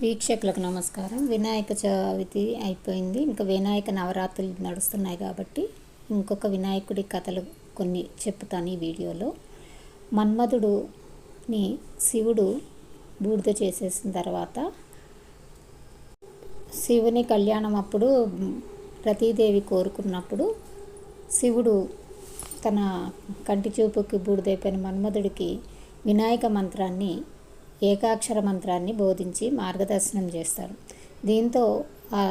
వీక్షకులకు నమస్కారం. వినాయక చవితి అయిపోయింది. ఇంకా వినాయక నవరాత్రులు నడుస్తున్నాయి కాబట్టి ఇంకొక వినాయకుడి కథలు కొన్ని చెప్తాను ఈ వీడియోలో. మన్మధుడుని శివుడు బూడిద చేసేసిన తర్వాత శివుని కళ్యాణం అప్పుడు రతీదేవి కోరుకున్నప్పుడు శివుడు తన కంటి చూపుకి బూడిదైపోయిన మన్మధుడికి వినాయక మంత్రాన్ని, ఏకాక్షర మంత్రాన్ని బోధించి మార్గదర్శనం చేస్తాడు. దీంతో ఆ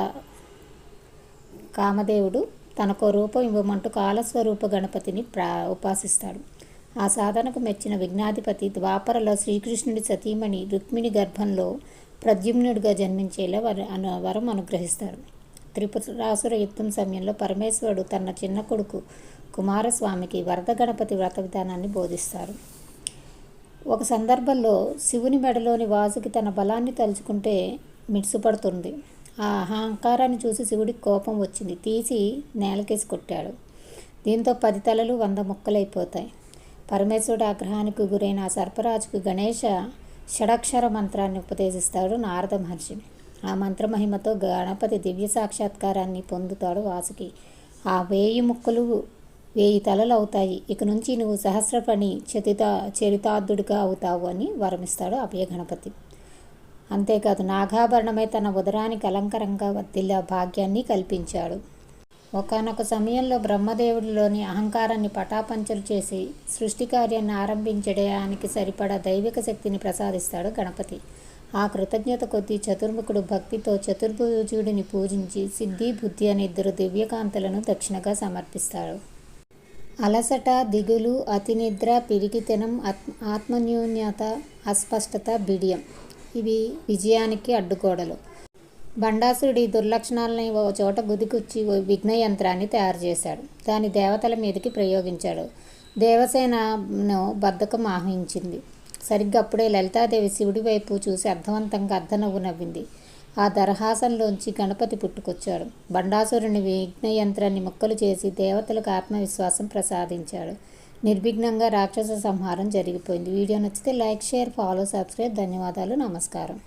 కామదేవుడు తనకో రూపం ఇవ్వమంటూ కాలస్వరూప గణపతిని ఉపాసిస్తాడు. ఆ సాధనకు మెచ్చిన విఘ్నాధిపతి ద్వాపరలో శ్రీకృష్ణుడి సతీమణి రుక్మిణి గర్భంలో ప్రద్యుమ్నుడిగా జన్మించేలా వరం అనుగ్రహిస్తాడు. త్రిపురాసుర యుద్ధం సమయంలో పరమేశ్వరుడు తన చిన్న కొడుకు కుమారస్వామికి వరద గణపతి వ్రత విధానాన్ని బోధిస్తారు. ఒక సందర్భంలో శివుని మెడలోని వాసుకి తన బలాన్ని తలుచుకుంటే మిడిసిపడుతుంది. ఆ అహంకారాన్ని చూసి శివుడికి కోపం వచ్చింది. తీసి నేలకేసి కొట్టాడు. దీంతో 10 తలలు 100 ముక్కలైపోతాయి. పరమేశ్వరుడు ఆగ్రహానికి గురైన ఆ సర్పరాజుకు గణేశ షడక్షర మంత్రాన్ని ఉపదేశిస్తాడు నారద మహర్షి. ఆ మంత్రమహిమతో గణపతి దివ్య సాక్షాత్కారాన్ని పొందుతాడు వాసుకి. ఆ 1000 ముక్కలు 1000 తలలు అవుతాయి. ఇక నుంచి నువ్వు సహస్రపణి చరితార్థుడిగా అవుతావు అని వరమిస్తాడు అభయ గణపతి. అంతేకాదు నాగాభరణమై తన ఉదరానికి అలంకరంగా వర్తిల్ల భాగ్యాన్ని కల్పించాడు. ఒకానొక సమయంలో బ్రహ్మదేవుడిలోని అహంకారాన్ని పటాపంచలు చేసి సృష్టి కార్యాన్ని ఆరంభించడానికి సరిపడా దైవిక శక్తిని ప్రసాదిస్తాడు గణపతి. ఆ కృతజ్ఞత కొద్దీ చతుర్ముఖుడు భక్తితో చతుర్భుజుడిని పూజించి సిద్ధి, బుద్ధి అనే 2 దివ్యకాంతలను దక్షిణగా సమర్పిస్తాడు. అలసట, దిగులు, అతినిద్ర, పిరికితనం, ఆత్మన్యూన్యత, అస్పష్టత, బిడియం ఇవి విజయానికి అడ్డుగోడలు. బండాసురుడి దుర్లక్షణాలని ఓ చోట గుదికొచ్చి విఘ్న యంత్రాన్ని తయారు చేశాడు. దాన్ని దేవతల మీదకి ప్రయోగించాడు. దేవసేనను బద్ధకం ఆహ్వానించింది. సరిగ్గా అప్పుడే లలితాదేవి శివుడి వైపు చూసి అర్థవంతంగా అర్ధనవ్వు నవ్వింది. ఆ దరహాసంలోంచి గణపతి పుట్టుకొచ్చాడు. బండాసురుని విఘ్న యంత్రాన్ని ముక్కలు చేసి దేవతలకు ఆత్మవిశ్వాసం ప్రసాదించాడు. నిర్విఘ్నంగా రాక్షస సంహారం జరిగిపోయింది. వీడియో నచ్చితే లైక్, షేర్, ఫాలో, సబ్స్క్రైబ్. ధన్యవాదాలు. నమస్కారం.